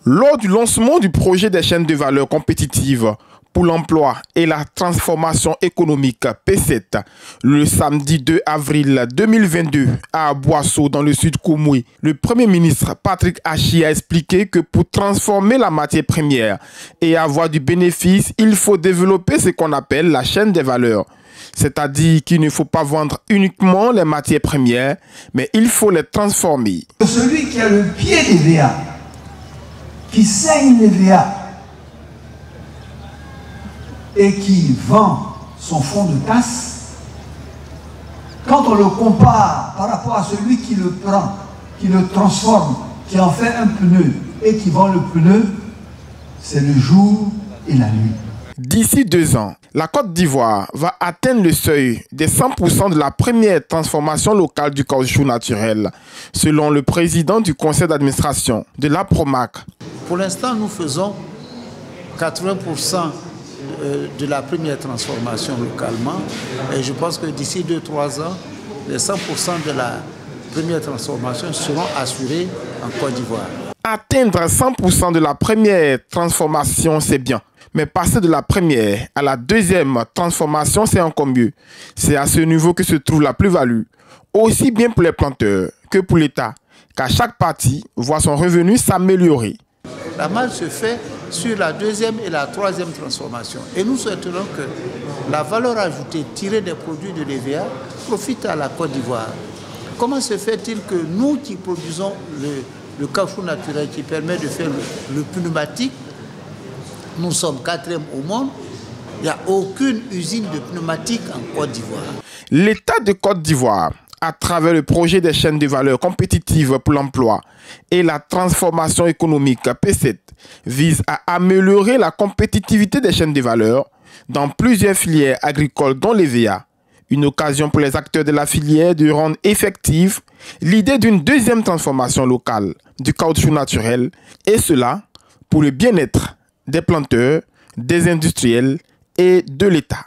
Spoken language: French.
Lors du lancement du projet des chaînes de valeur compétitives pour l'emploi et la transformation économique P7, le samedi 2 avril 2022 à Boisseau dans le sud Koumoui, le Premier ministre Patrick Achi a expliqué que pour transformer la matière première et avoir du bénéfice, il faut développer ce qu'on appelle la chaîne des valeurs. C'est-à-dire qu'il ne faut pas vendre uniquement les matières premières, mais il faut les transformer. Celui qui a le pied des VA, qui saigne les VA et qui vend son fond de tasse, quand on le compare par rapport à celui qui le prend, qui le transforme, qui en fait un pneu et qui vend le pneu, c'est le jour et la nuit. D'ici 2 ans, la Côte d'Ivoire va atteindre le seuil des 100% de la première transformation locale du caoutchouc naturel, selon le président du conseil d'administration de la Promac. Pour l'instant, nous faisons 80% de la première transformation localement et je pense que d'ici 2-3 ans, les 100% de la première transformation seront assurés en Côte d'Ivoire. Atteindre 100% de la première transformation, c'est bien. Mais passer de la première à la deuxième transformation, c'est encore mieux. C'est à ce niveau que se trouve la plus-value, aussi bien pour les planteurs que pour l'État, car chaque partie voit son revenu s'améliorer. La marge se fait sur la deuxième et la troisième transformation. Et nous souhaiterons que la valeur ajoutée tirée des produits de l'EVA profite à la Côte d'Ivoire. Comment se fait-il que nous qui produisons le caoutchouc naturel qui permet de faire le pneumatique, nous sommes 4e au monde, il n'y a aucune usine de pneumatique en Côte d'Ivoire. L'État de Côte d'Ivoire, à travers le projet des chaînes de valeur compétitives pour l'emploi et la transformation économique P7, vise à améliorer la compétitivité des chaînes de valeur dans plusieurs filières agricoles dont l'EVA. Une occasion pour les acteurs de la filière de rendre effective l'idée d'une deuxième transformation locale du caoutchouc naturel, et cela pour le bien-être des planteurs, des industriels et de l'État.